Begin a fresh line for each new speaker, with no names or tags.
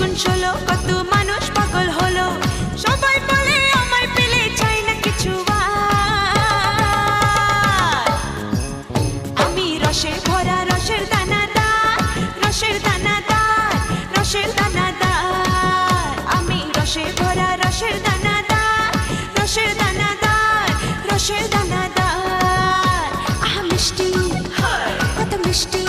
গুণ 16 কত মানুষ পাগল হলো সবাই বলে আমায় পেলে চাই না কিছু আর আমি রসে ভরা রসের দানাদার রসের দানাদার রসের দানাদার আমি রসে ভরা রসের দানাদার রসের দানাদার রসের দানাদার আহা মিষ্টি কত মিষ্টি